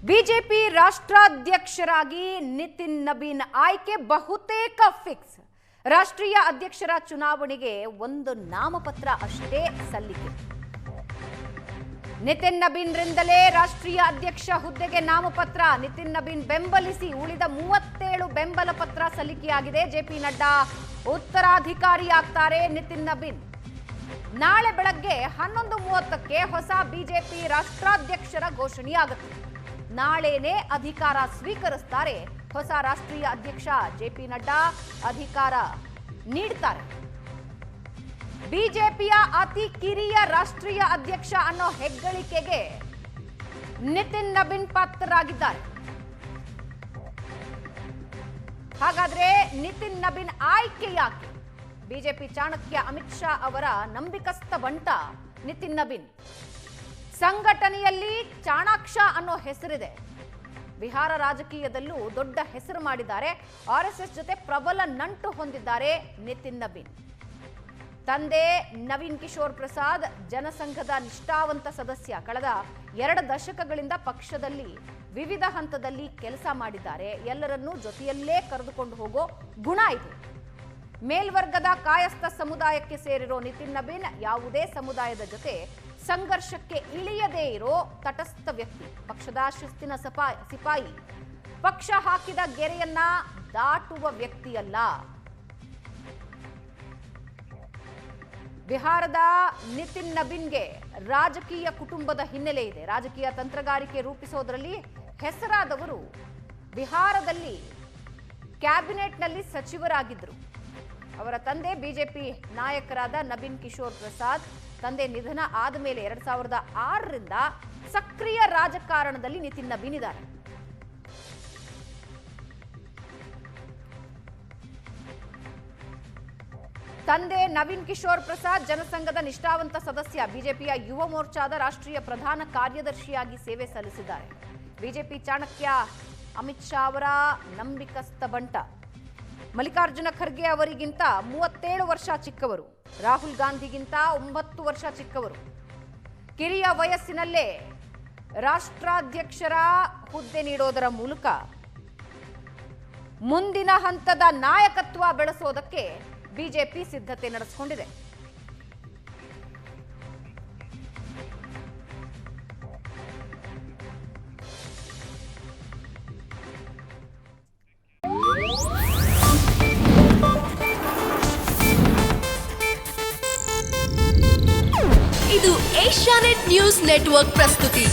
BJP ರಾಷ್ಟ್ರಾಧ್ಯಕ್ಷರಾಗಿ Nitin Nabin ಆಯ್ಕೆ ಬಹುತೇಕ fix. ರಾಷ್ಟ್ರೀಯ ಅಧ್ಯಕ್ಷರ ಚುನಾವಣೆಗೆ ಒಂದು ನಾಮಪತ್ರ ಅಷ್ಟೇ ಸಲ್ಲಿಕೆ. ನಿತಿನ್ ನಬೀನ್ ರಿಂದಲೇ ರಾಷ್ಟ್ರೀಯ ಅಧ್ಯಕ್ಷ ಹುದ್ದೆಗೆ ನಾಮಪತ್ರ. ನಿತಿನ್ ನಬೀನ್ ಬೆಂಬಲಿಸಿ ಉಳಿದ 37 ಬೆಂಬಲ ಪತ್ರ ಸಲ್ಲಿಕೆಯಾಗಿದೆ. ಜೆಪಿ ನಡ್ಡಾ ಉತ್ತರಾಧಿಕಾರಿಯಾಗ್ತಾರೆ ನಿತಿನ್ ನಬೀನ್. ನಾಳೆ ಬೆಳಗ್ಗೆ 11:30ಕ್ಕೆ ಹೊಸ ಬಿಜೆಪಿ ರಾಷ್ಟ್ರಾಧ್ಯಕ್ಷರ ಘೋಷಣೆಯಾಗುತ್ತೆ. ನಾಳೆನೇ ಅಧಿಕಾರ ಸ್ವೀಕರಿಸುತ್ತಾರೆ ಹೊಸ ರಾಷ್ಟ್ರೀಯ ಅಧ್ಯಕ್ಷ. ಜೆಪಿ ನಡ್ಡಾ ಅಧಿಕಾರ ನೀಡುತ್ತಾರೆ. ಬಿಜೆಪಿಯ ಅತಿ ಕಿರಿಯ ರಾಷ್ಟ್ರೀಯ ಅಧ್ಯಕ್ಷ ಅನ್ನೋ ಹೆಗ್ಗಳಿಕೆಗೆ ನಿತಿನ್ ನಬೀನ್ ಪಾತ್ರರಾಗಿದ್ದಾರೆ. ಹಾಗಾದ್ರೆ ನಿತಿನ್ ನಬೀನ್ ಆಯ್ಕೆ ಯಾಕೆ? ಬಿಜೆಪಿ ಚಾಣಕ್ಯ ಅಮಿತ್ ಶಾ ಅವರ ನಂಬಿಕಸ್ಥ ಬಂಟ ನಿತಿನ್ ನಬೀನ್. ಸಂಘಟನೆಯಲ್ಲಿ ಚಾಣಾಕ್ಷ ಅನ್ನೋ ಹೆಸರಿದೆ. ಬಿಹಾರ ರಾಜಕೀಯದಲ್ಲೂ ದೊಡ್ಡ ಹೆಸರು ಮಾಡಿದ್ದಾರೆ. ಆರ್ಎಸ್ಎಸ್ ಜೊತೆ ಪ್ರಬಲ ನಂಟು ಹೊಂದಿದ್ದಾರೆ ನಿತಿನ್ ನಬೀನ್. ತಂದೆ ನವೀನ್ ಕಿಶೋರ್ ಪ್ರಸಾದ್ ಜನಸಂಘದ ನಿಷ್ಠಾವಂತ ಸದಸ್ಯ. ಕಳೆದ 2 ದಶಕಗಳಿಂದ ಪಕ್ಷದಲ್ಲಿ ವಿವಿಧ ಹಂತದಲ್ಲಿ ಕೆಲಸ ಮಾಡಿದ್ದಾರೆ. ಎಲ್ಲರನ್ನೂ ಜೊತೆಯಲ್ಲೇ ಕರೆದುಕೊಂಡು ಹೋಗೋ ಗುಣ ಇದೆ. ಮೇಲ್ವರ್ಗದ ಕಾಯಸ್ಥ ಸಮುದಾಯಕ್ಕೆ ಸೇರಿರೋ ನಿತಿನ್ ನಬೀನ್ ಯಾವುದೇ ಸಮುದಾಯದ ಜೊತೆ ಸಂಘರ್ಷಕ್ಕೆ ಇಳಿಯದೇ ಇರೋ ತಟಸ್ಥ ವ್ಯಕ್ತಿ. ಪಕ್ಷದ ಶಿಸ್ತಿನ ಸಿಪಾಯಿ. ಪಕ್ಷ ಹಾಕಿದ ಗೆರೆಯನ್ನ ದಾಟುವ ವ್ಯಕ್ತಿಯಲ್ಲ. ಬಿಹಾರದ ನಿತಿನ್ ನಬೀನ್ಗೆ ರಾಜಕೀಯ ಕುಟುಂಬದ ಹಿನ್ನೆಲೆ ಇದೆ. ರಾಜಕೀಯ ತಂತ್ರಗಾರಿಕೆ ರೂಪಿಸೋದ್ರಲ್ಲಿ ಹೆಸರಾದವರು. ಬಿಹಾರದಲ್ಲಿ ಕ್ಯಾಬಿನೆಟ್ನಲ್ಲಿ ಸಚಿವರಾಗಿದ್ದರು. ಅವರ ತಂದೆ ಬಿಜೆಪಿ ನಾಯಕರಾದ ನವೀನ್ ಕಿಶೋರ್ ಪ್ರಸಾದ್. ತಂದೆ ನಿಧನ ಆದ ಮೇಲೆ 2006ರಿಂದ ಸಕ್ರಿಯ ರಾಜಕಾರಣದಲ್ಲಿ ನಿತಿನ್ ನಬೀನ್ ಇದ್ದಾರೆ. ತಂದೆ ನವೀನ್ ಕಿಶೋರ್ ಪ್ರಸಾದ್ ಜನಸಂಘದ ನಿಷ್ಠಾವಂತ ಸದಸ್ಯ. ಬಿಜೆಪಿಯ ಯುವ ಮೋರ್ಚಾದ ರಾಷ್ಟ್ರೀಯ ಪ್ರಧಾನ ಕಾರ್ಯದರ್ಶಿಯಾಗಿ ಸೇವೆ ಸಲ್ಲಿಸಿದ್ದಾರೆ. ಬಿಜೆಪಿ ಚಾಣಕ್ಯ ಅಮಿತ್ ಶಾ ಅವರ ನಂಬಿಕಸ್ಥ ಬಂಟ. ಮಲ್ಲಿಕಾರ್ಜುನ ಖರ್ಗೆ ಅವರಿಗಿಂತ 37 ವರ್ಷ ಚಿಕ್ಕವರು. ರಾಹುಲ್ ಗಾಂಧಿಗಿಂತ 9 ವರ್ಷ ಚಿಕ್ಕವರು. ಕಿರಿಯ ವಯಸ್ಸಿನಲ್ಲೇ ರಾಷ್ಟ್ರಾಧ್ಯಕ್ಷರ ಹುದ್ದೆ ನೀಡೋದರ ಮೂಲಕ ಮುಂದಿನ ಹಂತದ ನಾಯಕತ್ವ ಬೆಳೆಸೋದಕ್ಕೆ ಬಿಜೆಪಿ ಸಿದ್ಧತೆ ನಡೆಸಿಕೊಂಡಿದೆ. ಇದು ಏಷ್ಯಾನೆಟ್ ನ್ಯೂಸ್ ನೆಟ್ವರ್ಕ್ ಪ್ರಸ್ತುತಿ.